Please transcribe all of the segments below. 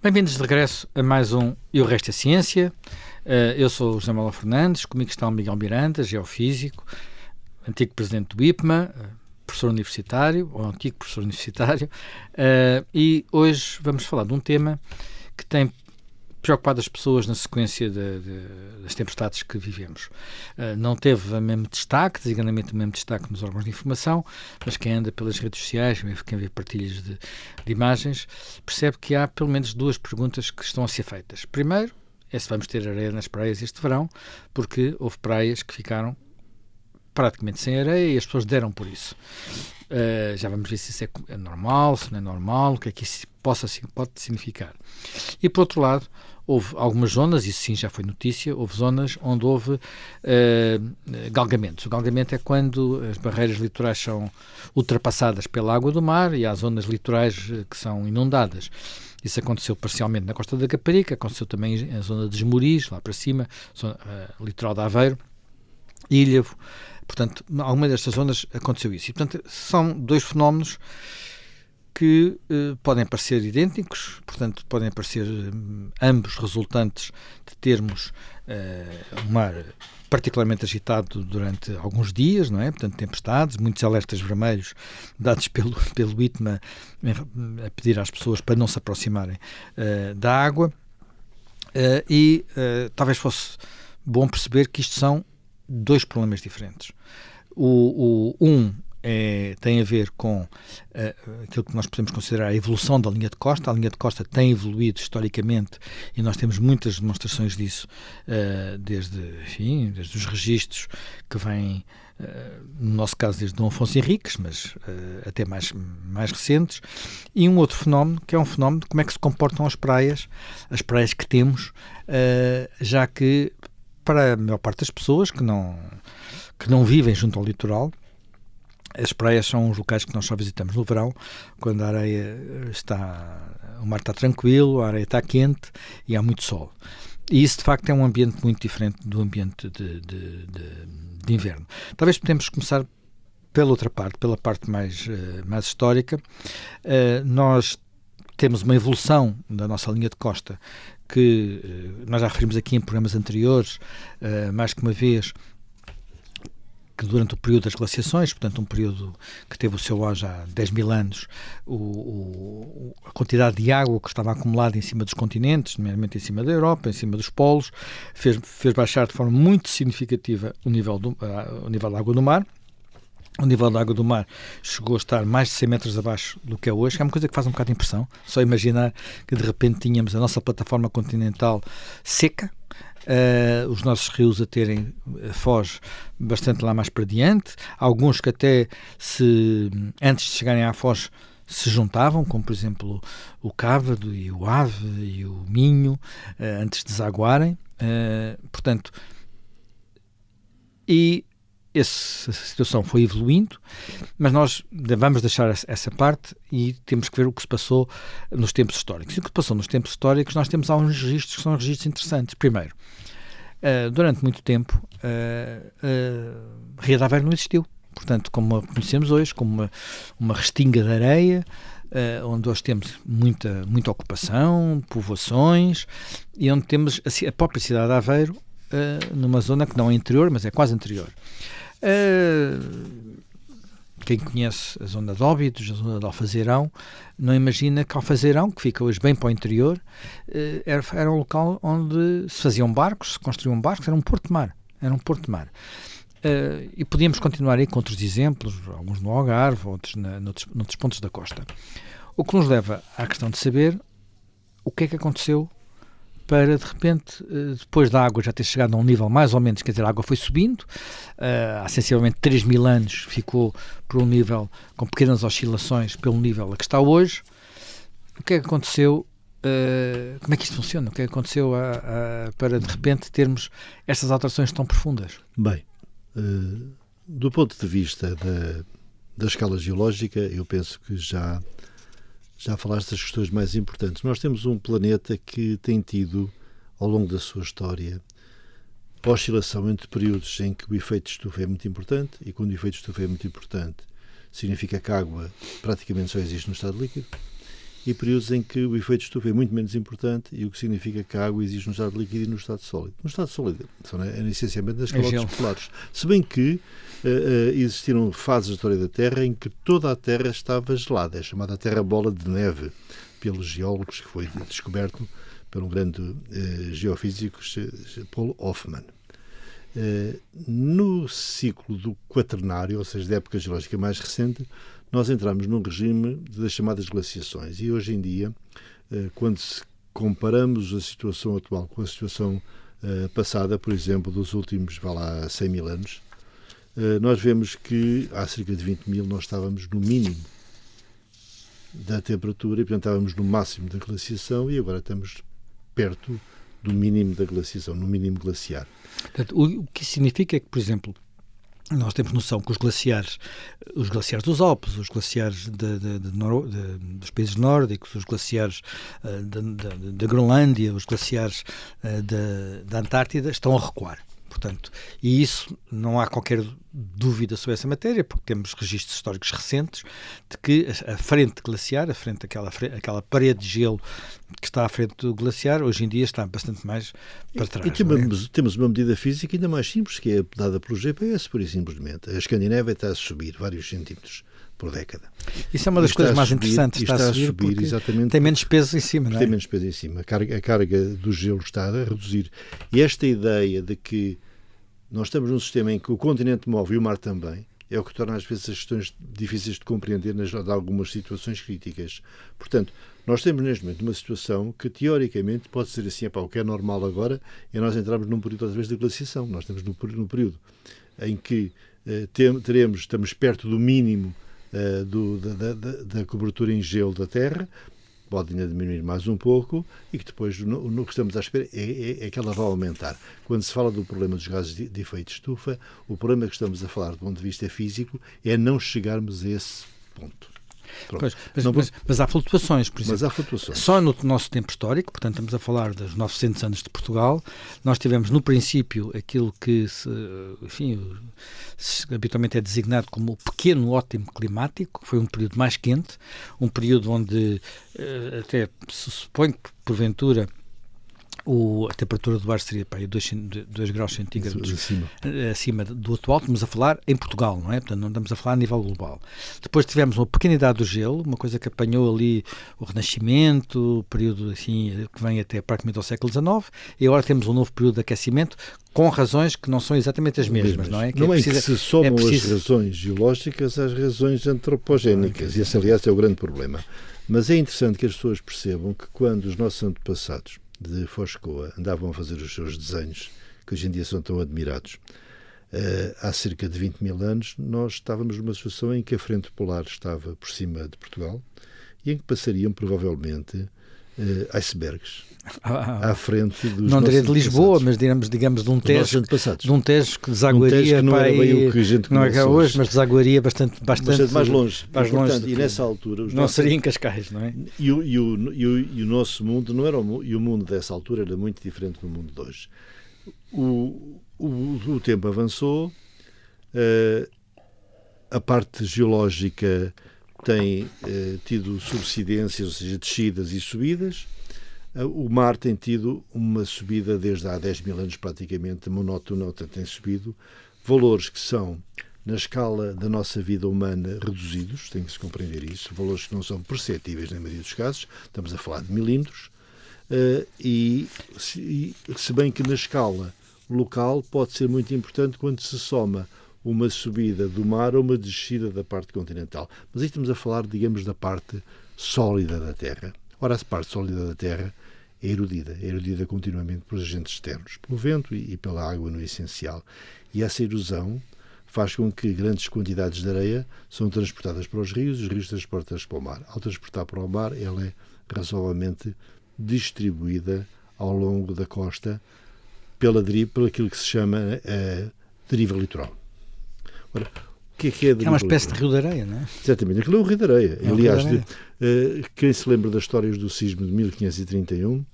Bem-vindos de regresso a mais um E o Resto é Ciência. Eu sou o José Manuel Fernandes, comigo está o Miguel Miranda, geofísico, antigo presidente do IPMA, professor universitário, ou antigo professor universitário, e hoje vamos falar de um tema que tem preocupado as pessoas na sequência das tempestades que vivemos. Não teve o mesmo destaque, designadamente o mesmo destaque nos órgãos de informação, mas quem anda pelas redes sociais, quem vê partilhas de imagens, percebe que há pelo menos duas perguntas que estão a ser feitas. Primeiro, é se vamos ter areia nas praias este verão, porque houve praias que ficaram praticamente sem areia e as pessoas deram por isso. Já vamos ver se isso é normal, se não é normal, o que é que isso pode significar. E, por outro lado, houve algumas zonas, isso sim já foi notícia, houve zonas onde houve galgamentos. O galgamento é quando as barreiras litorais são ultrapassadas pela água do mar e há zonas litorais que são inundadas. Isso aconteceu parcialmente na Costa da Caparica, aconteceu também na zona de Esmoriz, lá para cima, litoral de Aveiro, Ilhavo. Portanto, em alguma destas zonas aconteceu isso. E, portanto, são dois fenómenos que podem parecer idênticos, portanto, podem parecer ambos resultantes de termos um mar particularmente agitado durante alguns dias, não é? Portanto, tempestades, muitos alertas vermelhos dados pelo IPMA a pedir às pessoas para não se aproximarem da água e talvez fosse bom perceber que isto são dois problemas diferentes. Tem a ver com aquilo que nós podemos considerar a evolução da linha de costa. A linha de costa tem evoluído historicamente e nós temos muitas demonstrações disso desde os registros que vêm, no nosso caso, desde Dom Afonso Henriques, mas até mais recentes. E um outro fenómeno, que é um fenómeno de como é que se comportam as praias que temos, já que para a maior parte das pessoas que não vivem junto ao litoral, as praias são os locais que nós só visitamos no verão, quando a areia o mar está tranquilo, a areia está quente e há muito sol. E isso, de facto, é um ambiente muito diferente do ambiente de inverno. Talvez podemos começar pela outra parte, pela parte mais histórica. Nós temos uma evolução da nossa linha de costa que nós já referimos aqui em programas anteriores, mais que uma vez, que durante o período das glaciações, portanto um período que teve o seu auge há 10 mil anos, a quantidade de água que estava acumulada em cima dos continentes, nomeadamente em cima da Europa, em cima dos polos, fez baixar de forma muito significativa o nível da água do mar. O nível da água do mar chegou a estar mais de 100 metros abaixo do que é hoje, que é uma coisa que faz um bocado de impressão. Só imaginar que de repente tínhamos a nossa plataforma continental seca, os nossos rios a terem foz bastante lá mais para diante, alguns que até antes de chegarem à foz se juntavam, como por exemplo o Cávado e o Ave e o Minho, antes de desaguarem, portanto, e essa situação foi evoluindo, mas nós vamos deixar essa parte e temos que ver o que se passou nos tempos históricos. E o que se passou nos tempos históricos, nós temos alguns registros que são registros interessantes. Primeiro, durante muito tempo, Ria de Aveiro não existiu. Portanto, como a conhecemos hoje, como uma restinga de areia, onde hoje temos muita ocupação, povoações, e onde temos a própria cidade de Aveiro, numa zona que não é interior, mas é quase interior. Quem conhece a zona de Óbidos, a zona de Alfazeirão, não imagina que Alfazeirão, que fica hoje bem para o interior, era um local onde se faziam barcos, se construíam barcos, era um porto de mar. E podíamos continuar aí com outros exemplos, alguns no Algarve, outros noutros pontos da costa. O que nos leva à questão de saber o que é que aconteceu para, de repente, depois da água já ter chegado a um nível mais ou menos, quer dizer, a água foi subindo, há sensivelmente 3 mil anos ficou por um nível com pequenas oscilações pelo nível a que está hoje. O que é que aconteceu? Como é que isto funciona? O que é que aconteceu para, de repente, termos estas alterações tão profundas? Bem, do ponto de vista da escala geológica, eu penso que já falaste das questões mais importantes. Nós temos um planeta que tem tido, ao longo da sua história, oscilação entre períodos em que o efeito de estufa é muito importante, e quando o efeito de estufa é muito importante, significa que a água praticamente só existe no estado líquido, e períodos em que o efeito estufa é muito menos importante, e o que significa que a água existe no estado líquido e no estado sólido. No estado sólido são essencialmente nas calotas polares. Se bem que existiram fases da história da Terra em que toda a Terra estava gelada, é chamada a Terra Bola de Neve, pelos geólogos, que foi descoberto por um grande geofísico, Paul Hoffman. No ciclo do Quaternário, ou seja, da época geológica mais recente, nós entramos num regime das chamadas glaciações, e hoje em dia, quando comparamos a situação atual com a situação passada, por exemplo, dos últimos, 100 mil anos, nós vemos que há cerca de 20 mil nós estávamos no mínimo da temperatura e, portanto, estávamos no máximo da glaciação, e agora estamos perto do mínimo da glaciação, no mínimo glaciar. Portanto, o que isso significa é que, por exemplo, nós temos noção que os glaciares dos Alpes, os glaciares dos países nórdicos, os glaciares da Groenlândia, os glaciares da Antártida estão a recuar. Portanto, e isso não há qualquer dúvida sobre essa matéria, porque temos registros históricos recentes de que a frente glaciar, aquela parede de gelo que está à frente do glaciar, hoje em dia está bastante mais para trás. E temos uma medida física ainda mais simples, que é dada pelo GPS, por simplesmente. A Escandinávia está a subir vários centímetros por década. Isso é uma das coisas mais interessantes. Está a subir exatamente, tem menos peso em cima, não é? Tem menos peso em cima. A carga do gelo está a reduzir. E esta ideia de que nós estamos num sistema em que o continente move e o mar também, é o que torna às vezes as questões difíceis de compreender em algumas situações críticas. Portanto, nós temos neste momento uma situação que teoricamente pode ser assim, o que é normal agora é nós entrarmos num período, às vezes, de glaciação. Nós estamos num período em que estamos perto do mínimo da cobertura em gelo da Terra, pode ainda diminuir mais um pouco, e que depois no que estamos à espera é que ela vai aumentar. Quando se fala do problema dos gases de efeito de estufa, o problema que estamos a falar do ponto de vista físico é não chegarmos a esse ponto. Pois, mas há flutuações, por exemplo. Mas há flutuações. Só no nosso tempo histórico, portanto estamos a falar dos 900 anos de Portugal, nós tivemos no princípio aquilo que habitualmente é designado como o pequeno ótimo climático, que foi um período mais quente, um período onde até se supõe que porventura a temperatura do ar seria 2 graus centígrados acima do atual. Estamos a falar em Portugal, não é? Portanto, não estamos a falar a nível global. Depois tivemos uma pequena idade do gelo, uma coisa que apanhou ali o Renascimento, o período assim, que vem até praticamente ao século XIX, e agora temos um novo período de aquecimento, com razões que não são exatamente as mesmas, não é? Que se somam as razões geológicas às razões antropogénicas, e esse, aliás, é o grande problema. Mas é interessante que as pessoas percebam que quando os nossos antepassados de Foscoa andavam a fazer os seus desenhos, que hoje em dia são tão admirados, há cerca de 20 mil anos, nós estávamos numa situação em que a frente polar estava por cima de Portugal e em que passariam provavelmente icebergs à frente dos não diria de Lisboa, mas digamos de um Tejo que desaguaria não era bem o que a gente não é hoje, mas desaguaria bastante mais longe. Portanto, e nessa altura não seria em Cascais, não é? E o nosso mundo não era e o mundo dessa altura era muito diferente do mundo de hoje. O tempo avançou, a parte geológica tem tido subsidências, ou seja, descidas e subidas. O mar tem tido uma subida desde há 10 mil anos praticamente monótona, tem subido. Valores que são, na escala da nossa vida humana, reduzidos, tem que se compreender isso, valores que não são perceptíveis na maioria dos casos, estamos a falar de milímetros, e se bem que na escala local pode ser muito importante quando se soma uma subida do mar ou uma descida da parte continental. Mas aí estamos a falar, digamos, da parte sólida da Terra. Ora, a parte sólida da Terra é erudida continuamente por agentes externos, pelo vento e pela água no essencial. E essa erosão faz com que grandes quantidades de areia são transportadas para os rios transportam-as para o mar. Ao transportar para o mar, ela é razoavelmente distribuída ao longo da costa pelo aquilo que se chama a deriva litoral. Ora, o que é a deriva É uma espécie de rio de areia, não é? Exatamente, aquilo é um rio de areia. Aliás, quem se lembra das histórias do sismo de 1531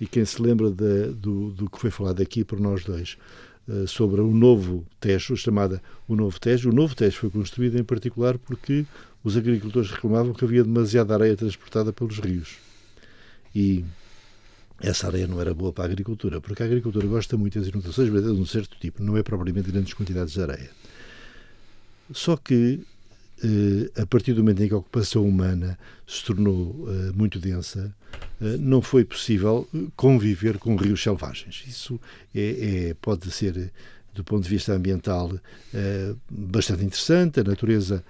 e quem se lembra do que foi falado aqui por nós dois, sobre o novo Tejo, chamada o Novo Tejo. O Novo Tejo foi construído em particular porque os agricultores reclamavam que havia demasiada areia transportada pelos rios. E essa areia não era boa para a agricultura, porque a agricultura gosta muito das inundações, mas é de um certo tipo, não é propriamente grandes quantidades de areia. Só que, a partir do momento em que a ocupação humana se tornou muito densa, não foi possível conviver com rios selvagens. Isso pode ser, do ponto de vista ambiental, bastante interessante. A natureza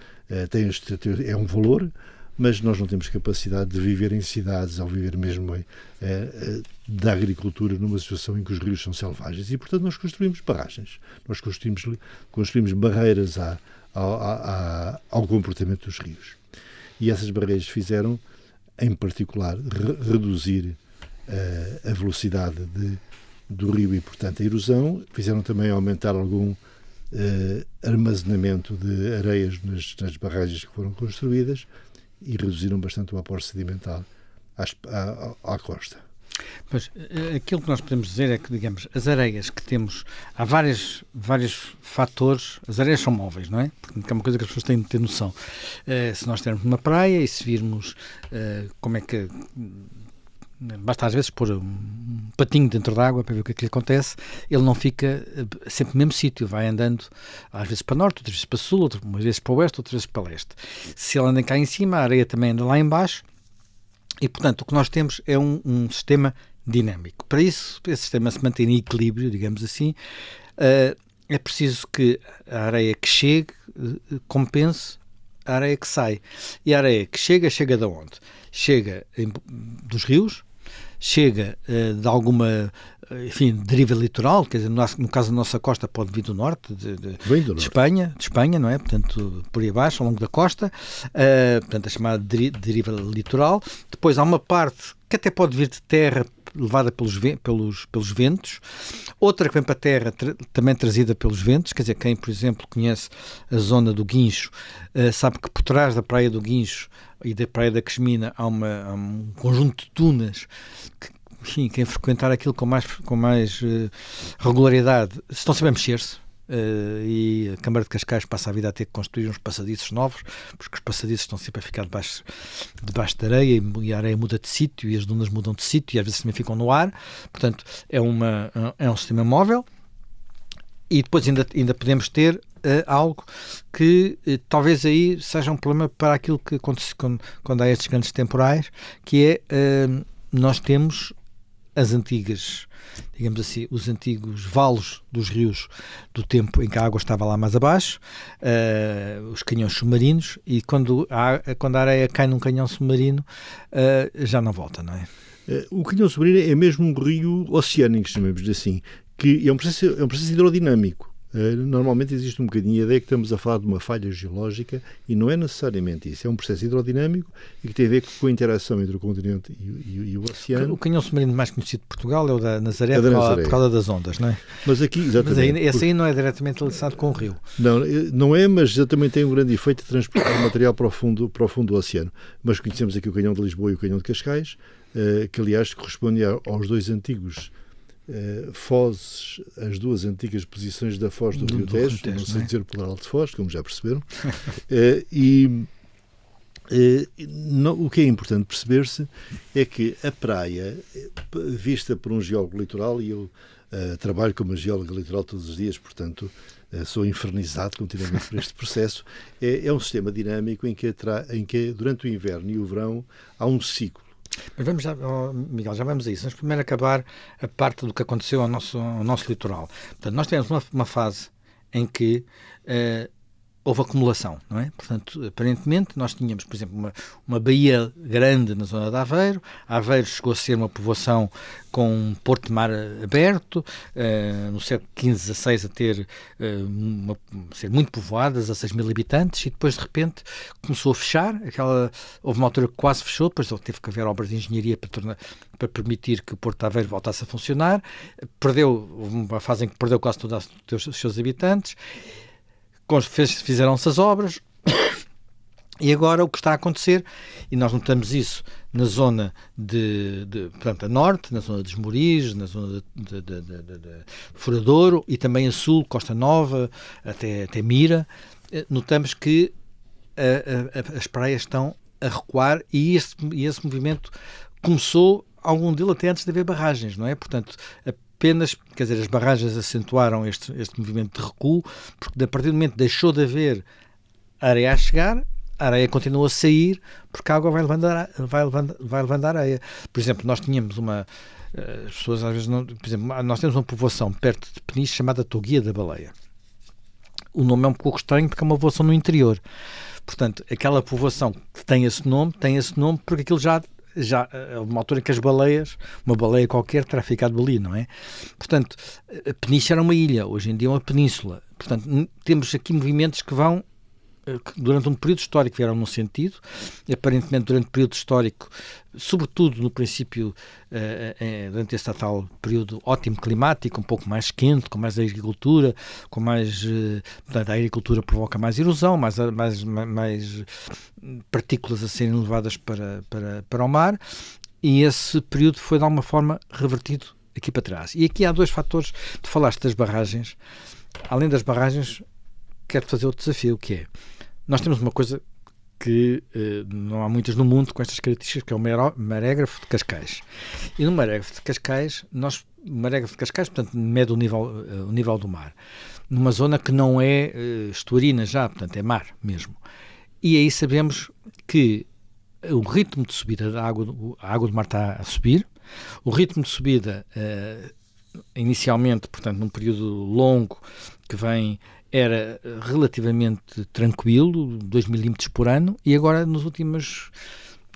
é um valor, mas nós não temos capacidade de viver em cidades, ou viver mesmo da agricultura numa situação em que os rios são selvagens. E, portanto, nós construímos barragens, nós construímos barreiras ao comportamento dos rios. E essas barreiras fizeram, em particular, reduzir a velocidade do rio e, portanto, a erosão. Fizeram também aumentar algum armazenamento de areias nas barragens que foram construídas e reduziram bastante o aporte sedimentar à costa. Pois, aquilo que nós podemos dizer é que, digamos, as areias que temos, há vários fatores, as areias são móveis, não é? Porque é uma coisa que as pessoas têm de ter noção. Se nós estivermos numa praia e se virmos como é que... Basta às vezes pôr um patinho dentro da água para ver o que é que lhe acontece, ele não fica sempre no mesmo sítio, vai andando às vezes para norte, outras vezes para sul, umas vezes para oeste, outras vezes para leste. Se ele anda cá em cima, a areia também anda lá em baixo e, portanto, o que nós temos é um sistema dinâmico. Para isso, esse sistema se manter em equilíbrio, digamos assim, é preciso que a areia que chegue compense a areia que sai. E a areia que chega de onde? Chega dos rios, chega de alguma, enfim, deriva litoral, quer dizer, no caso da nossa costa pode vir do norte, de Espanha, não é? Portanto, por aí abaixo, ao longo da costa, portanto, a chamada deriva litoral. Depois há uma parte que até pode vir de terra, levada pelos ventos, outra que vem para a terra, também trazida pelos ventos, quer dizer, quem, por exemplo, conhece a zona do Guincho, sabe que por trás da praia do Guincho e da praia da Quesmina há um conjunto de dunas que, enfim, quem frequentar aquilo com mais regularidade estão sempre a mexer-se. E a Câmara de Cascais passa a vida a ter que construir uns passadiços novos, porque os passadiços estão sempre a ficar debaixo da areia e a areia muda de sítio e as dunas mudam de sítio e às vezes também ficam no ar. Portanto, é um sistema móvel. E depois ainda podemos ter algo que talvez aí seja um problema para aquilo que acontece quando há estes grandes temporais, que é nós temos as antigas, digamos assim, os antigos valos dos rios do tempo em que a água estava lá mais abaixo, os canhões submarinos, e quando a areia cai num canhão submarino, já não volta, não é? O canhão submarino é mesmo um rio oceânico, chamemos-lhe assim, que é um processo hidrodinâmico. Normalmente existe um bocadinho a ideia que estamos a falar de uma falha geológica e não é necessariamente isso. É um processo hidrodinâmico e que tem a ver com a interação entre o continente e o oceano. O canhão submarino mais conhecido de Portugal é o da Nazaré, por causa das ondas, não é? Mas aqui, exatamente. Mas esse aí não é diretamente relacionado com o rio. Não é, mas já também tem um grande efeito de transportar material para o fundo do oceano. Mas conhecemos aqui o canhão de Lisboa e o canhão de Cascais, que aliás correspondem aos dois antigos fozes, as duas antigas posições da foz do Rio Tejo, não sei dizer o plural de foz, como já perceberam. O que é importante perceber-se é que a praia, vista por um geólogo litoral, e eu trabalho como geólogo litoral todos os dias, portanto sou infernizado continuamente por este processo, é um sistema dinâmico em que durante o inverno e o verão há um ciclo. Mas vamos já, Miguel, já vamos a isso. Vamos primeiro acabar a parte do que aconteceu ao nosso litoral. Portanto, nós tivemos uma fase em que houve acumulação, não é? Portanto, aparentemente, nós tínhamos, por exemplo, uma baía grande na zona de Aveiro. Aveiro chegou a ser uma povoação com um porto de mar aberto, no século XV, XVI a ser muito povoada, 16 mil habitantes, e depois, de repente, começou a fechar. Houve uma altura que quase fechou, depois teve que haver obras de engenharia para permitir que o porto de Aveiro voltasse a funcionar. Houve uma fase em que perdeu quase todos os seus habitantes. Fizeram-se as obras e agora o que está a acontecer, e nós notamos isso na zona portanto, a norte, na zona dos Moris, na zona de Furadouro e também a sul, Costa Nova, até Mira, notamos que as praias estão a recuar e esse movimento começou, algum dele até antes de haver barragens, não é? Portanto, apenas, quer dizer, as barragens acentuaram este movimento de recuo, porque a partir do momento que deixou de haver areia a chegar, a areia continua a sair, porque a água vai levando a areia. Por exemplo, nós tínhamos as pessoas às vezes não... Por exemplo, nós temos uma povoação perto de Peniche chamada Toguia da Baleia. O nome é um pouco estranho porque é uma povoação no interior. Portanto, aquela povoação que tem esse nome porque aquilo já é uma altura em que as baleias, uma baleia qualquer, terá ficado ali, não é? Portanto, a Peniche era uma ilha, hoje em dia é uma península. Portanto, temos aqui movimentos que vão, durante um período histórico, vieram num sentido, aparentemente durante o período histórico, sobretudo no princípio, durante esse tal período ótimo climático, um pouco mais quente, com mais agricultura, com mais... portanto, a agricultura provoca mais erosão, mais partículas a serem levadas para o mar, e esse período foi de alguma forma revertido aqui para trás. E aqui há dois fatores. Tu falaste das barragens. Além das barragens, quero fazer outro desafio, que é, nós temos uma coisa que não há muitas no mundo com estas características, que é o marégrafo de Cascais. E no marégrafo de Cascais, portanto, mede o nível do mar, numa zona que não é estuarina já, portanto, é mar mesmo. E aí sabemos que o ritmo de subida da água, a água do mar está a subir, o ritmo de subida, inicialmente, portanto, num período longo que vem, era relativamente tranquilo, 2 milímetros por ano, e agora nos últimos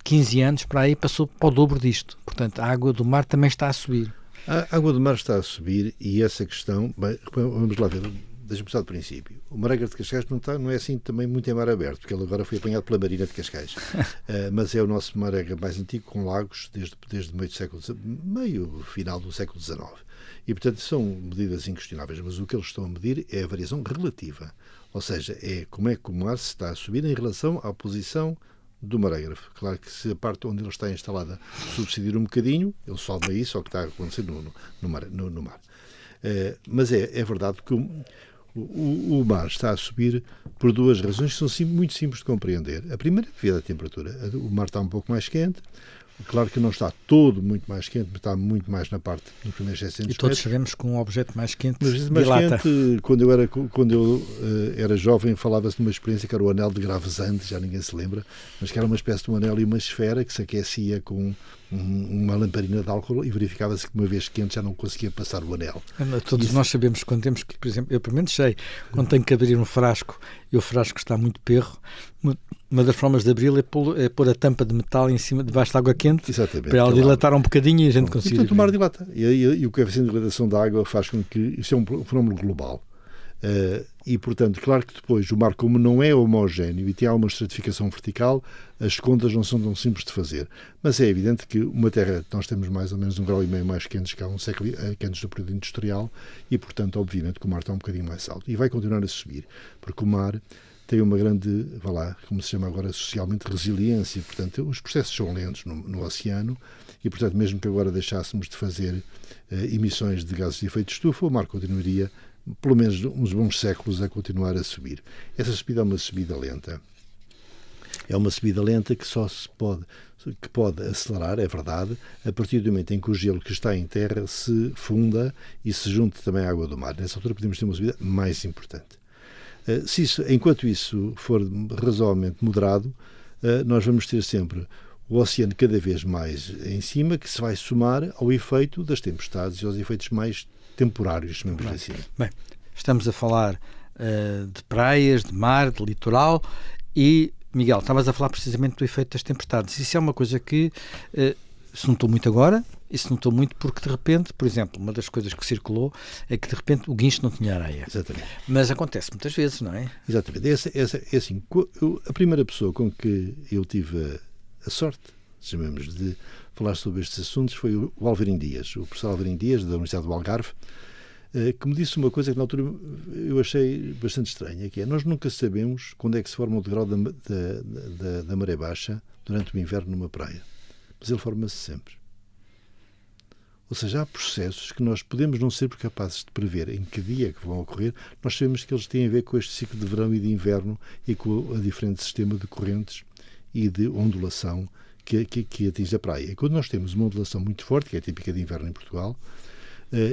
15 anos para aí passou para o dobro disto. Portanto, a água do mar também está a subir. A água do mar está a subir e essa questão, bem, vamos lá ver, deixa-me começar do princípio. O marégrafo de Cascais não é assim também muito em mar aberto, porque ele agora foi apanhado pela Marina de Cascais. Mas é o nosso marégrafo mais antigo, com lagos desde meio final do século XIX. E, portanto, são medidas inquestionáveis, mas o que eles estão a medir é a variação relativa. Ou seja, é como é que o mar se está a subir em relação à posição do marégrafo. Claro que se a parte onde ele está instalada subsidiar um bocadinho, ele sobe aí, só que está a acontecer no mar. Mas é verdade que o mar está a subir por duas razões que são muito simples de compreender. A primeira é devido à temperatura. O mar está um pouco mais quente. Claro que não está todo muito mais quente, mas está muito mais na parte dos primeiros 600 metros. E todos sabemos que um objeto mais quente dilata. Quando eu era jovem, falava-se de uma experiência que era o anel de Gravesande, já ninguém se lembra, mas que era uma espécie de um anel e uma esfera que se aquecia com uma lamparina de álcool e verificava-se que uma vez quente já não conseguia passar o anel. Todos nós sabemos que quando temos que, por exemplo, eu pelo menos sei, quando tenho que abrir um frasco e o frasco está muito perro, uma das formas de abri-lo é pôr a tampa de metal em cima, debaixo de água quente. Exatamente, para ela dilatar um bocadinho e a gente conseguir... Portanto, o mar dilata. E o coeficiente de dilatação da água faz com que isto é um fenómeno global. E, portanto, claro que depois o mar, como não é homogéneo e tem alguma estratificação vertical, as contas não são tão simples de fazer. Mas é evidente que uma terra, nós temos mais ou menos 1,5 graus mais quentes que há um século antes do período industrial e, portanto, obviamente que o mar está um bocadinho mais alto. E vai continuar a subir, porque o mar tem uma grande, como se chama agora socialmente, resiliência. Portanto, os processos são lentos no oceano e, portanto, mesmo que agora deixássemos de fazer emissões de gases de efeito de estufa, o mar continuaria pelo menos uns bons séculos a continuar a subir. Essa subida é uma subida lenta. É uma subida lenta que pode acelerar, é verdade, a partir do momento em que o gelo que está em terra se funda e se junte também à água do mar. Nessa altura podemos ter uma subida mais importante. Enquanto isso for razoavelmente moderado, nós vamos ter sempre o oceano cada vez mais em cima, que se vai somar ao efeito das tempestades e aos efeitos mais temporários, chamamos assim. Bem, estamos a falar de praias, de mar, de litoral e, Miguel, estavas a falar precisamente do efeito das tempestades. Isso é uma coisa que se notou muito agora e se notou muito porque, de repente, por exemplo, uma das coisas que circulou é que, de repente, o guincho não tinha areia. Exatamente. Mas acontece muitas vezes, não é? Exatamente. É assim, a primeira pessoa com que eu tive a sorte, chamamos de falar sobre estes assuntos, foi o Alvarinho Dias, o professor Alvarinho Dias, da Universidade do Algarve, que me disse uma coisa que na altura eu achei bastante estranha, que é: nós nunca sabemos quando é que se forma o degrau da maré baixa durante o inverno numa praia, mas ele forma-se sempre. Ou seja, há processos que nós podemos não ser capazes de prever em que dia que vão ocorrer. Nós sabemos que eles têm a ver com este ciclo de verão e de inverno e com a diferente sistema de correntes e de ondulação que atinge a praia. E quando nós temos uma ondulação muito forte, que é típica de inverno em Portugal,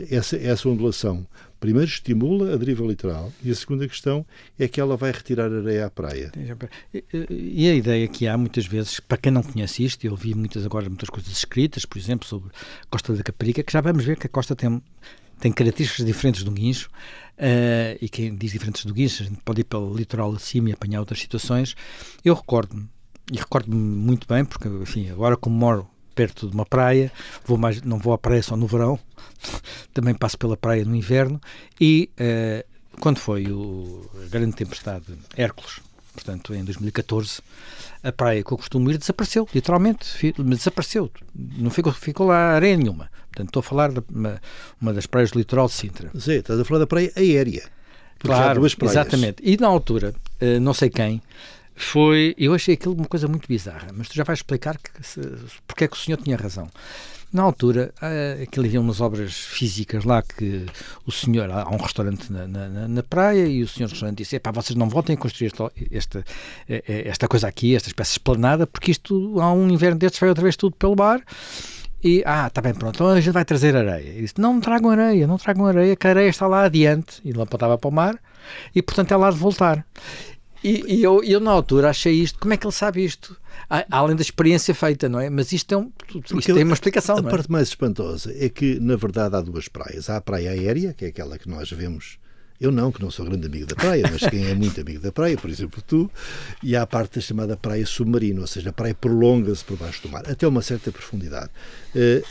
essa ondulação primeiro estimula a deriva litoral e a segunda questão é que ela vai retirar areia à praia. E a ideia que há muitas vezes, para quem não conhece isto, eu vi muitas coisas escritas, por exemplo, sobre a Costa da Caparica, que já vamos ver que a costa tem características diferentes do Guincho, e quem diz diferentes do Guincho, a gente pode ir pelo litoral acima e apanhar outras situações. Eu recordo-me muito bem, porque enfim, agora como moro perto de uma praia, não vou à praia só no verão, também passo pela praia no inverno, e quando foi a grande tempestade Hércules, portanto em 2014, a praia que eu costumo ir desapareceu, literalmente, desapareceu, não ficou lá areia nenhuma. Portanto, estou a falar de uma das praias do litoral de Sintra. Zé, estás a falar da praia aérea. Claro, exatamente. E na altura, não sei quem, eu achei aquilo uma coisa muito bizarra, mas tu já vais explicar porque é que o senhor tinha razão. Na altura, aquilo havia umas obras físicas lá que o senhor, há um restaurante na praia e o senhor do restaurante disse, vocês não voltem a construir esta coisa aqui, esta espécie de esplanada, porque isto, há um inverno destes, vai outra vez tudo pelo bar. E, está bem, pronto, então a gente vai trazer areia. E disse, não tragam areia, que a areia está lá adiante. E ele apontava para o mar e, portanto, é lá de voltar. E eu, na altura, achei isto, como é que ele sabe isto? Além da experiência feita, não é? Mas isto tem uma explicação, não é? A parte mais espantosa é que, na verdade, há duas praias. Há a praia aérea, que é aquela que nós vemos. Eu que não sou grande amigo da praia, mas quem é muito amigo da praia, por exemplo tu, e há a parte chamada praia submarina, ou seja, a praia prolonga-se por baixo do mar, até uma certa profundidade.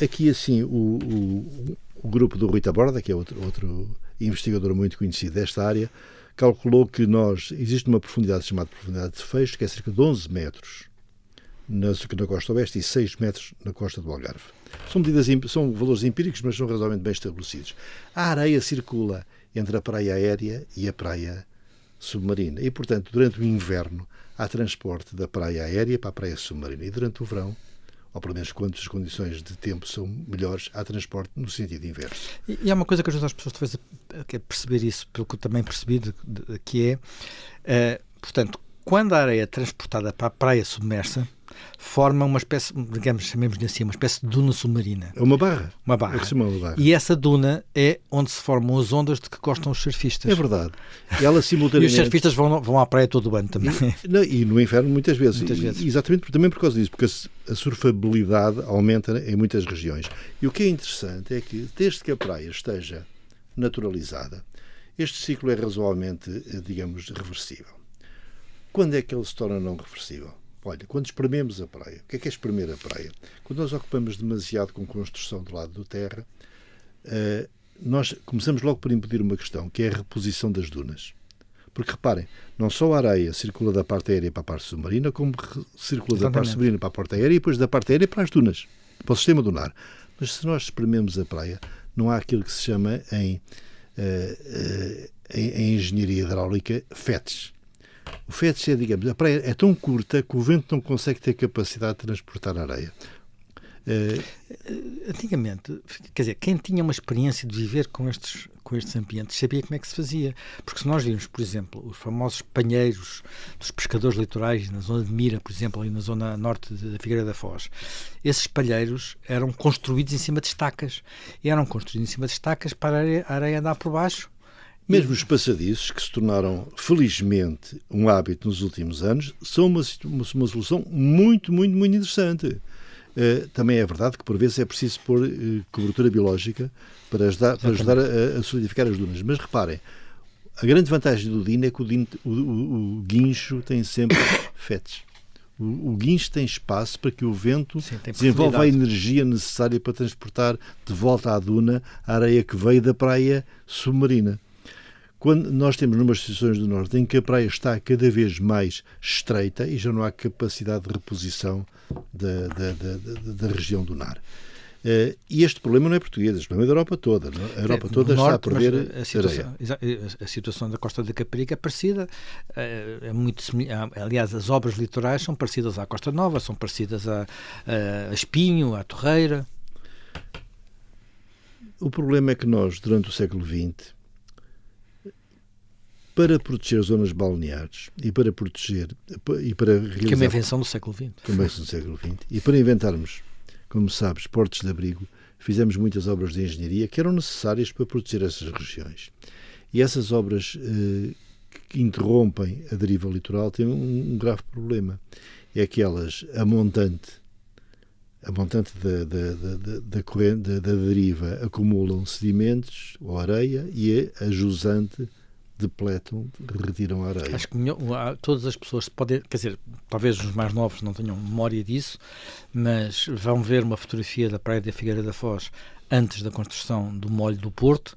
Aqui, assim, o grupo do Rui Taborda, que é outro investigador muito conhecido desta área, calculou que existe uma profundidade chamada profundidade de fecho, que é cerca de 11 metros na costa oeste e 6 metros na costa do Algarve. São valores empíricos, mas são razoavelmente bem estabelecidos. A areia circula entre a praia aérea e a praia submarina. E, portanto, durante o inverno há transporte da praia aérea para a praia submarina. E durante o verão, ou pelo menos quando as condições de tempo são melhores, há transporte no sentido inverso. E há uma coisa que ajuda as pessoas talvez a perceber isso, pelo que eu também percebi, que é, portanto, quando a areia é transportada para a praia submersa, forma uma espécie, digamos, chamemos-lhe assim, uma espécie de duna submarina. É uma barra. Uma barra. É que se chama uma barra. E essa duna é onde se formam as ondas de que gostam os surfistas. É verdade. Ela simultaneamente... E os surfistas vão à praia todo o ano também. E no inverno muitas vezes. Exatamente também por causa disso, porque a surfabilidade aumenta em muitas regiões. E o que é interessante é que, desde que a praia esteja naturalizada, este ciclo é razoavelmente, digamos, reversível. Quando é que ele se torna não reversível? Olha, quando esprememos a praia. O que é espremer a praia? Quando nós ocupamos demasiado com construção do lado do terra, nós começamos logo por impedir uma questão, que é a reposição das dunas. Porque, reparem, não só a areia circula da parte aérea para a parte submarina, como circula da parte submarina para a parte aérea e depois da parte aérea para as dunas, para o sistema dunar. Mas se nós esprememos a praia, não há aquilo que se chama em engenharia hidráulica FETs. O FETs é, digamos, a praia é tão curta que o vento não consegue ter capacidade de transportar areia. Antigamente, quer dizer, quem tinha uma experiência de viver com estes ambientes sabia como é que se fazia. Porque se nós vimos, por exemplo, os famosos panheiros dos pescadores litorais na zona de Mira, por exemplo, ali na zona norte da Figueira da Foz, esses palheiros eram construídos em cima de estacas. E eram construídos em cima de estacas para a areia andar por baixo. Mesmo os passadiços, que se tornaram, felizmente, um hábito nos últimos anos, são uma solução muito, muito, muito interessante. Também é verdade que, por vezes, é preciso pôr cobertura biológica para ajudar a solidificar as dunas. Mas, reparem, a grande vantagem do DIN é que o guincho tem sempre FETs. O guincho tem espaço para que o vento desenvolva a energia necessária para transportar de volta à duna a areia que veio da praia submarina. Quando nós temos numas situações do norte em que a praia está cada vez mais estreita e já não há capacidade de reposição da região dunar. E este problema não é português, este problema é da Europa toda. Não? A Europa toda está a perder a situação da Costa da Caparica é parecida. É muito aliás, as obras litorais são parecidas à Costa Nova, são parecidas a Espinho, à Torreira. O problema é que nós, durante o século XX, para proteger as zonas balneares e para realizar... Que é uma invenção do século XX. Começo do século XX. E para inventarmos, como sabes, portos de abrigo, fizemos muitas obras de engenharia que eram necessárias para proteger essas regiões. E essas obras que interrompem a deriva litoral têm um grave problema. É que elas, a montante da corrente, da deriva, acumulam sedimentos ou areia e a jusante depletam, retiram a areia. Acho que todas as pessoas podem, quer dizer, talvez os mais novos não tenham memória disso, mas vão ver uma fotografia da Praia da Figueira da Foz antes da construção do molho do Porto,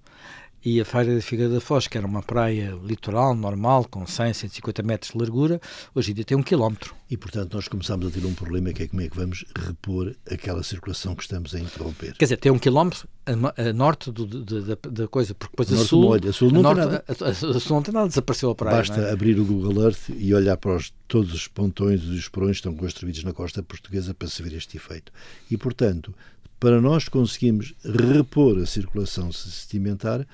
e a Praia da Figueira da Foz, que era uma praia litoral, normal, com 100, 150 metros de largura, hoje em dia tem 1 quilómetro. E, portanto, nós começamos a ter um problema, que é como é que vamos repor aquela circulação que estamos a interromper. Quer dizer, tem 1 quilómetro a norte da coisa, porque depois a sul... A sul não tem nada. A sul não tem nada, desapareceu a praia. Basta abrir o Google Earth e olhar para todos os pontões e os porões que estão construídos na costa portuguesa para se ver este efeito. E, portanto, para nós conseguirmos repor a circulação sedimentar,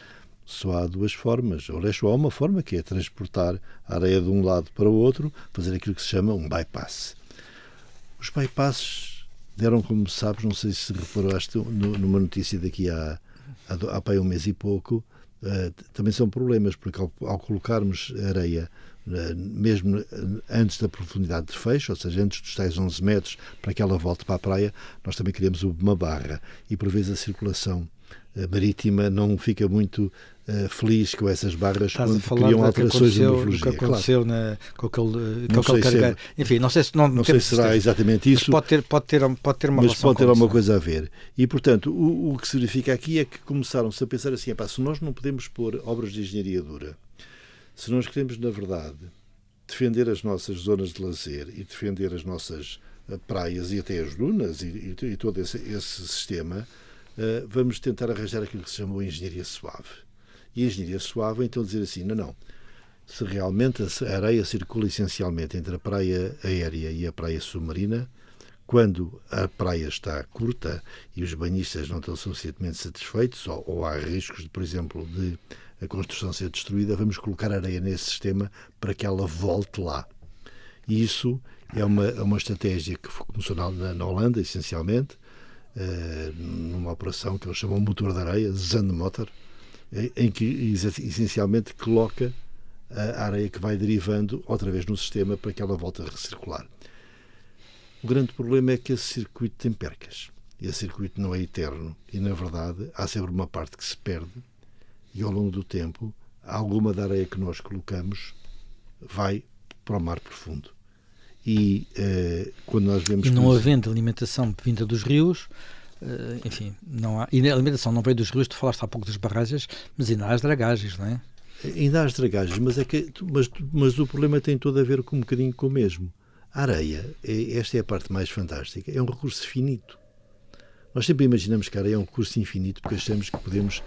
só há duas formas, ou só há uma forma, que é transportar a areia de um lado para o outro, fazer aquilo que se chama um bypass. Os bypasses deram, como sabes, não sei se reparaste numa notícia daqui há um mês e pouco, também são problemas, porque ao colocarmos areia, mesmo antes da profundidade de fecho, ou seja, antes dos tais 11 metros, para que ela volte para a praia, nós também criamos uma barra, e por vezes a circulação marítima não fica muito feliz com essas barras quando criam alterações de morfologia. O que aconteceu com aquele cargueiro. Enfim, não sei se será exatamente isso. Pode ter uma mas pode ter alguma coisa a ver. E, portanto, o que se verifica aqui é que começaram-se a pensar assim, se nós não podemos pôr obras de engenharia dura, se nós queremos, na verdade, defender as nossas zonas de lazer e defender as nossas praias e até as dunas e todo esse sistema, vamos tentar arranjar aquilo que se chamou engenharia suave. E a engenharia suave, então, dizer assim, não. Se realmente a areia circula essencialmente entre a praia aérea e a praia submarina, quando a praia está curta e os banhistas não estão suficientemente satisfeitos, ou há riscos, por exemplo, de a construção ser destruída, vamos colocar areia nesse sistema para que ela volte lá. E isso é uma estratégia que começou na Holanda, essencialmente, numa operação que eles chamam motor de areia, Zandmotor, em que essencialmente coloca a areia que vai derivando outra vez no sistema para que ela volte a recircular. O grande problema é que esse circuito tem percas. E esse circuito não é eterno. E, na verdade, há sempre uma parte que se perde e, ao longo do tempo, alguma da areia que nós colocamos vai para o mar profundo. E quando nós vemos... E não havendo alimentação vinda dos rios, enfim, não há... E a alimentação não veio dos rios, tu falaste há pouco das barragens, mas ainda há as dragagens, não é? Ainda há as dragagens, mas o problema tem todo a ver com um bocadinho com o mesmo. A areia, esta é a parte mais fantástica, é um recurso finito. Nós sempre imaginamos que a areia é um recurso infinito porque achamos que podemos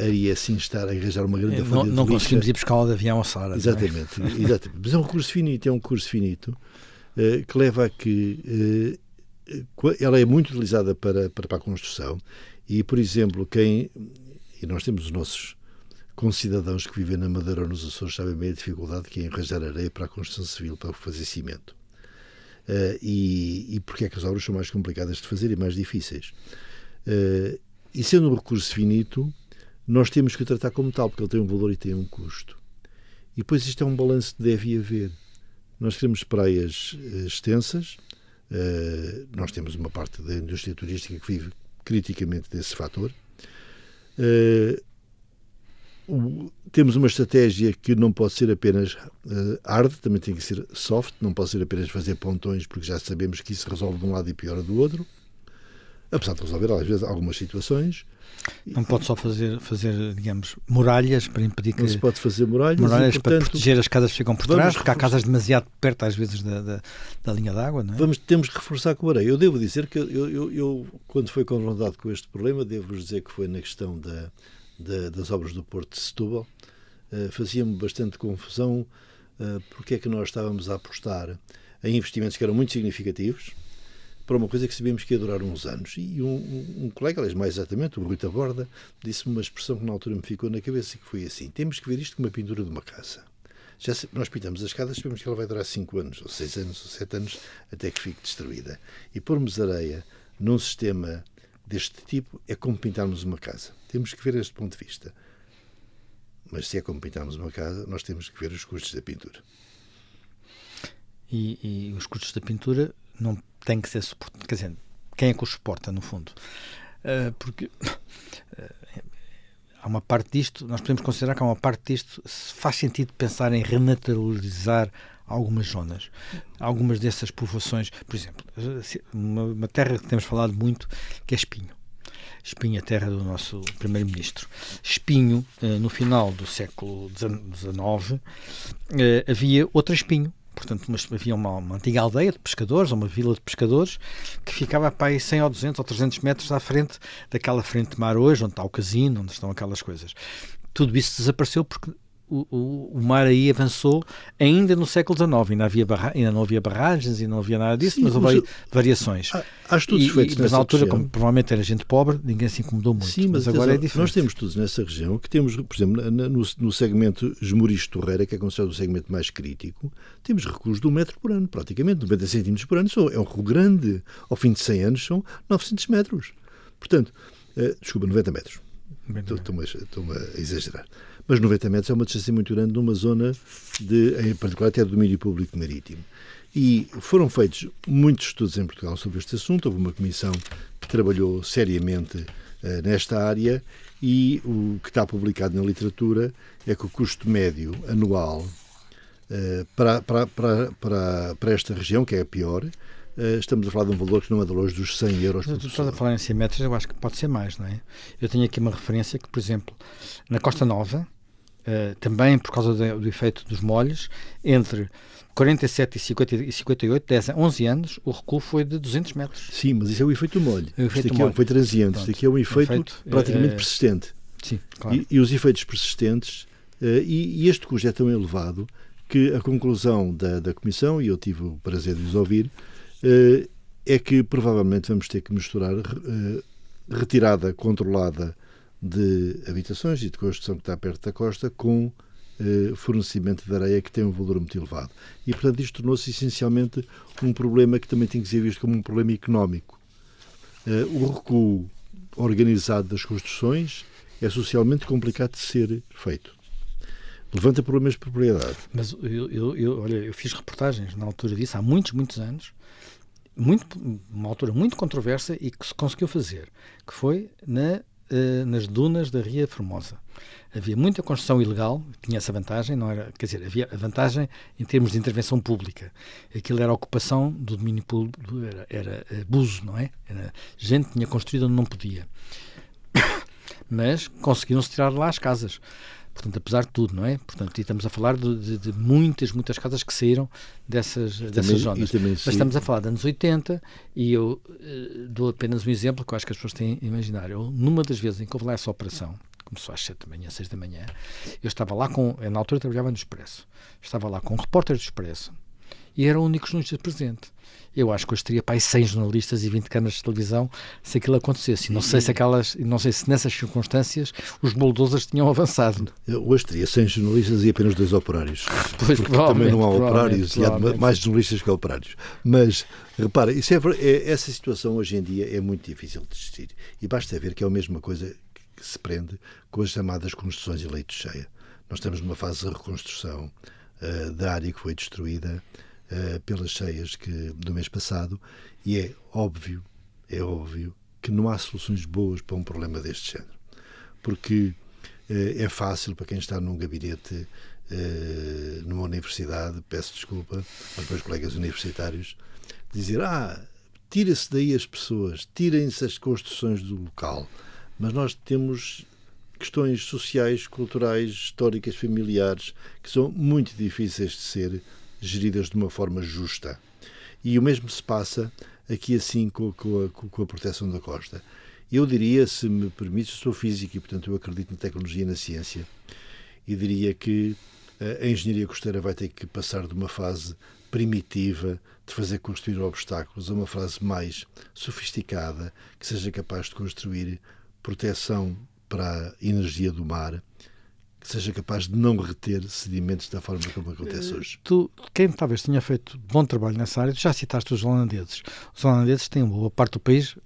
aí assim estar a arranjar uma grande fonte de não conseguimos ir buscar de avião ao Saara. Exatamente, exatamente. Mas é um recurso finito, que leva a que ela é muito utilizada para a construção e, por exemplo, e nós temos os nossos concidadãos que vivem na Madeira ou nos Açores sabem bem a dificuldade que é arranjar areia para a construção civil, para fazer cimento. E porque é que as obras são mais complicadas de fazer e mais difíceis. E sendo um recurso finito, nós temos que o tratar como tal, porque ele tem um valor e tem um custo. E depois isto é um balanço que deve haver. Nós temos praias extensas, nós temos uma parte da indústria turística que vive criticamente desse fator. Temos uma estratégia que não pode ser apenas hard, também tem que ser soft, não pode ser apenas fazer pontões, porque já sabemos que isso resolve de um lado e piora do outro, apesar de resolver às vezes algumas situações. Não pode só fazer, digamos, muralhas para impedir que... Não se pode fazer muralhas e, portanto, para proteger as casas que ficam por trás, porque há casas demasiado perto às vezes da linha d'água, não é? Temos que reforçar com a areia. Eu devo dizer que eu quando fui confrontado com este problema, devo-vos dizer que foi na questão das obras do Porto de Setúbal, fazia-me bastante confusão porque é que nós estávamos a apostar em investimentos que eram muito significativos, para uma coisa que sabíamos que ia durar uns anos. E um colega, aliás, mais exatamente, o Rui Taborda, disse-me uma expressão que na altura me ficou na cabeça, que foi assim: temos que ver isto como uma pintura de uma casa. Nós pintamos as escadas, sabemos que ela vai durar 5 anos, ou 6 anos, ou 7 anos, até que fique destruída. E pormos areia num sistema deste tipo é como pintarmos uma casa. Temos que ver este ponto de vista. Mas se é como pintarmos uma casa, nós temos que ver os custos da pintura. E os custos da pintura não têm que ser suportados. Quer dizer, quem é que os suporta, no fundo? Porque há uma parte disto, nós podemos considerar que há uma parte disto, se faz sentido pensar em renaturalizar algumas zonas, algumas dessas povoações. Por exemplo, uma terra que temos falado muito, que é Espinho. Espinho, a terra do nosso primeiro-ministro. Espinho, no final do século XIX, havia outra Espinho. Portanto, havia uma antiga aldeia de pescadores, ou uma vila de pescadores, que ficava para aí 100 ou 200 ou 300 metros à frente daquela frente de mar hoje, onde está o casino, onde estão aquelas coisas. Tudo isso desapareceu porque o mar aí avançou ainda no século XIX. Ainda não havia barragens e não havia nada disso, Sim, mas houve variações. Há estudos feitos mas na altura, região. como provavelmente era gente pobre, ninguém se incomodou muito. Sim, mas agora é diferente. Nós temos estudos nessa região que temos, por exemplo, no segmento Esmoriz-Torreira, que é considerado o segmento mais crítico, temos recuos de 1 metro por ano, praticamente, 90 centímetros por ano. É um recuo grande. Ao fim de 100 anos são 900 metros. Portanto, desculpa, 90 metros. Estou-me a exagerar. Mas 90 metros é uma distância muito grande numa zona, em particular até do domínio público marítimo. E foram feitos muitos estudos em Portugal sobre este assunto. Houve uma comissão que trabalhou seriamente nesta área e o que está publicado na literatura é que o custo médio anual para esta região, que é a pior, estamos a falar de um valor que não é de longe dos 100 euros por pessoa. Estás a falar em 100 metros, eu acho que pode ser mais, não é? Eu tenho aqui uma referência que, por exemplo, na Costa Nova, também por causa do efeito dos molhos, entre 47 e 58, 10 a 11 anos, o recuo foi de 200 metros. Sim, mas isso é o efeito do molho. Isto aqui foi transiente. Isto aqui é um efeito praticamente persistente. Sim, claro. E os efeitos persistentes, e este custo é tão elevado que a conclusão da Comissão, e eu tive o prazer de os ouvir, é que provavelmente vamos ter que misturar retirada controlada de habitações e de construção que está perto da costa com fornecimento de areia que tem um valor muito elevado. E, portanto, isto tornou-se essencialmente um problema que também tem que ser visto como um problema económico. O recuo organizado das construções é socialmente complicado de ser feito. Levanta problemas de propriedade. Mas eu fiz reportagens na altura disso, há muitos anos, uma altura muito controversa e que se conseguiu fazer, que foi nas dunas da Ria Formosa. Havia muita construção ilegal, tinha essa vantagem, não era, quer dizer, havia a vantagem em termos de intervenção pública. Aquilo era ocupação do domínio público, era abuso, não é? Gente tinha construído onde não podia. Mas conseguiram-se tirar de lá as casas. Portanto, apesar de tudo, não é? Portanto, e estamos a falar de muitas casas que saíram dessas zonas. Mas estamos a falar de anos 80 e eu dou apenas um exemplo que eu acho que as pessoas têm a imaginar. Numa das vezes em que houve lá essa operação, começou às 7 da manhã, 6 da manhã, eu estava lá na altura trabalhava no Expresso, estava lá com um repórter do Expresso e era o único jornalista presente. Eu acho que hoje teria para aí 100 jornalistas e 20 câmaras de televisão se aquilo acontecesse. Não sei se nessas circunstâncias os bulldozers tinham avançado. Hoje teria 100 jornalistas e apenas 2 operários. Pois, porque também não há operários e há mais jornalistas que operários. Mas, repara, essa situação hoje em dia é muito difícil de gestir. E basta ver que é a mesma coisa que se prende com as chamadas construções em leito cheia. Nós estamos numa fase de reconstrução da área que foi destruída pelas cheias do mês passado e é óbvio que não há soluções boas para um problema deste género. Porque é fácil para quem está num gabinete numa universidade, peço desculpa aos meus colegas universitários, dizer, tira-se daí as pessoas, tirem-se as construções do local. Mas nós temos questões sociais, culturais, históricas, familiares, que são muito difíceis de ser geridas de uma forma justa. E o mesmo se passa aqui assim com a proteção da costa. Eu diria, se me permite, eu sou físico e, portanto, eu acredito na tecnologia e na ciência, e diria que a engenharia costeira vai ter que passar de uma fase primitiva de fazer construir obstáculos a uma frase mais sofisticada, que seja capaz de construir proteção para a energia do mar, que seja capaz de não reter sedimentos da forma como acontece hoje. Quem talvez tenha feito bom trabalho nessa área, tu já citaste os holandeses. Os holandeses têm uma boa parte do país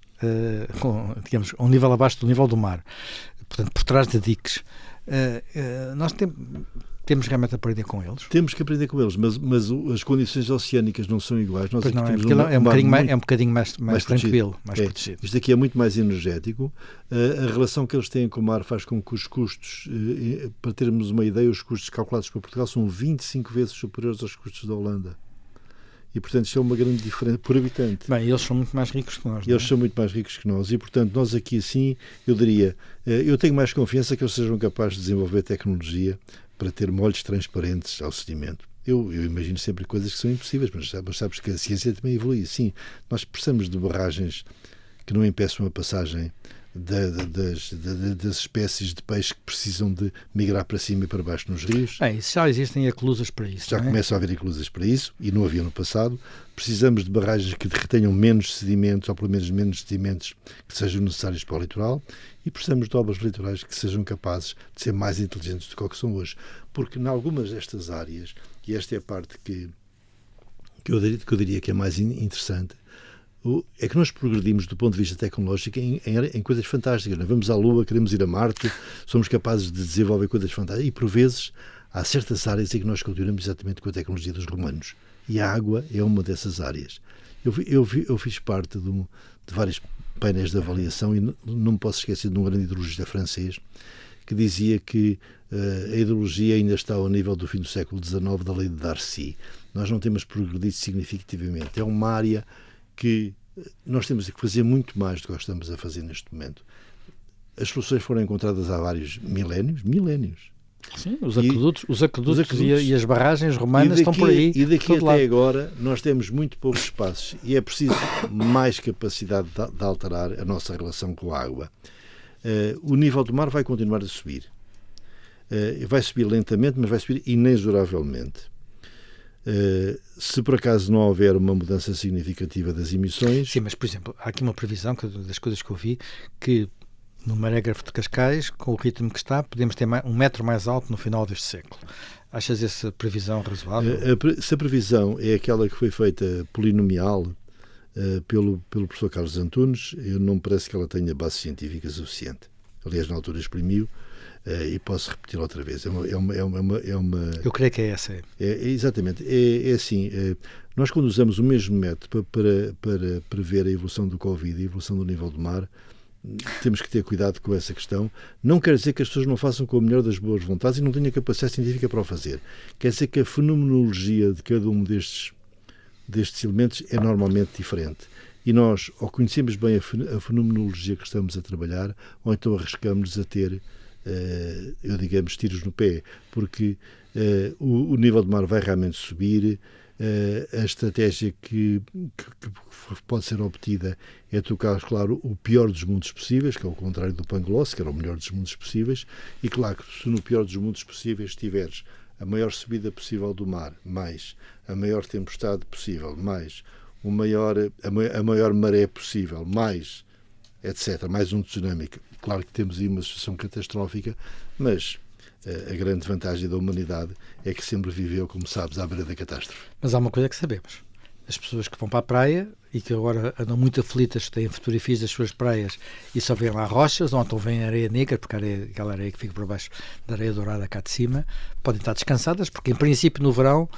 digamos, a um nível abaixo do nível do mar, portanto, por trás de diques. Nós temos realmente a aprender com eles. Temos que aprender com eles, mas as condições oceânicas não são iguais. Nós pois aqui não, temos é um bocadinho mais tranquilo, mais protegido. Isto aqui é muito mais energético. A relação que eles têm com o mar faz com que os custos, para termos uma ideia, os custos calculados para Portugal são 25 vezes superiores aos custos da Holanda. E, portanto, isto é uma grande diferença por habitante. Bem, eles são muito mais ricos que nós. Eles são muito mais ricos que nós. E, portanto, nós aqui, assim, eu diria, eu tenho mais confiança que eles sejam capazes de desenvolver tecnologia para ter molhos transparentes ao sedimento. Eu imagino sempre coisas que são impossíveis, mas sabes que a ciência também evolui. Sim, nós precisamos de barragens que não impeçam a passagem das espécies de peixe que precisam de migrar para cima e para baixo nos rios. Já existem eclusas para isso. Já começam a haver eclusas para isso, e não havia no passado. Precisamos de barragens que retenham menos sedimentos, ou pelo menos menos sedimentos que sejam necessários para o litoral, e precisamos de obras litorais que sejam capazes de ser mais inteligentes do que são hoje. Porque em algumas destas áreas, e esta é a parte que eu diria que é mais interessante, é que nós progredimos do ponto de vista tecnológico em coisas fantásticas. Nós vamos à Lua, queremos ir a Marte, somos capazes de desenvolver coisas fantásticas, e por vezes há certas áreas em que nós continuamos exatamente com a tecnologia dos romanos, e a água é uma dessas áreas. Eu fiz parte de vários painéis de avaliação, e não me posso esquecer de um grande hidrologista francês que dizia que a hidrologia ainda está ao nível do fim do século XIX, da lei de Darcy. Nós não temos progredido significativamente. É uma área que nós temos que fazer muito mais do que estamos a fazer neste momento. As soluções foram encontradas há vários milénios. Sim, os aquedutos e as barragens romanas estão por aí. E daqui até agora nós temos muito poucos espaços, e é preciso mais capacidade de alterar a nossa relação com a água. O nível do mar vai continuar a subir. Vai subir lentamente, mas vai subir inexoravelmente. Se por acaso não houver uma mudança significativa das emissões... Sim, mas, por exemplo, há aqui uma previsão das coisas que eu vi, que no Marégrafo de Cascais, com o ritmo que está, podemos ter 1 metro mais alto no final deste século. Achas essa previsão razoável? Se a previsão é aquela que foi feita polinomial pelo professor Carlos Antunes, eu não me parece que ela tenha base científica suficiente. Aliás, na altura exprimiu, e posso repetir outra vez. É uma... Eu creio que é essa. Exatamente. É assim, nós quando usamos o mesmo método para prever a evolução do Covid e a evolução do nível do mar, temos que ter cuidado com essa questão. Não quer dizer que as pessoas não façam com a melhor das boas vontades e não tenham capacidade científica para o fazer. Quer dizer que a fenomenologia de cada um destes elementos é normalmente diferente. E nós, ou conhecemos bem a fenomenologia que estamos a trabalhar, ou então arriscamos-nos a ter tiros no pé, porque o nível do mar vai realmente subir. A estratégia que pode ser obtida é tocar, claro, o pior dos mundos possíveis, que é o contrário do Pangloss, que era o melhor dos mundos possíveis, e claro que se no pior dos mundos possíveis tiveres a maior subida possível do mar, mais a maior tempestade possível, mais a maior maré possível, mais etc., mais um tsunami. Claro que temos aí uma situação catastrófica, mas a grande vantagem da humanidade é que sempre viveu, como sabes, à beira da catástrofe. Mas há uma coisa que sabemos. As pessoas que vão para a praia e que agora andam muito aflitas, têm fotografias das suas praias e só veem lá rochas, ou então veem areia negra, porque aquela areia que fica por baixo da areia dourada cá de cima, podem estar descansadas, porque em princípio no verão,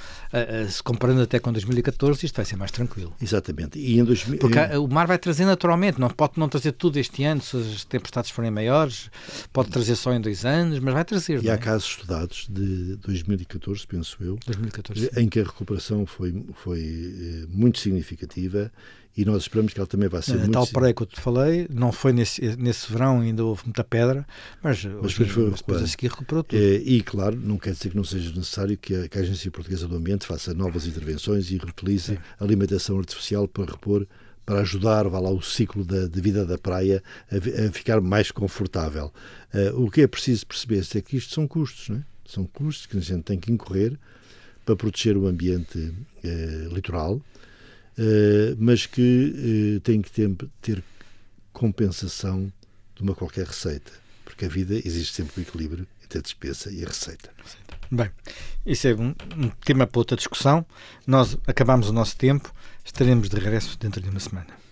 se comparando até com 2014, isto vai ser mais tranquilo. Exatamente. E porque o mar vai trazer naturalmente, não pode não trazer tudo este ano, se as tempestades forem maiores, pode trazer só em 2 anos, mas vai trazer. E há casos estudados de 2014, penso eu, 2014, em que a recuperação foi muito significativa, e nós esperamos que ela também vai ser muito... A tal praia que eu te falei, não foi nesse verão, ainda houve muita pedra, mas depois a seguir recuperou tudo. E, claro, não quer dizer que não seja necessário que a Agência Portuguesa do Ambiente faça novas intervenções e reutilize a alimentação artificial para repor, para ajudar o ciclo de vida da praia a ficar mais confortável. O que é preciso perceber é que isto são custos, não é? São custos que a gente tem que incorrer para proteger o ambiente litoral, mas que tem que ter compensação de uma qualquer receita, porque a vida existe sempre o equilíbrio entre a despesa e a receita. Bem, isso é um tema para outra discussão. Nós acabamos o nosso tempo, estaremos de regresso dentro de uma semana.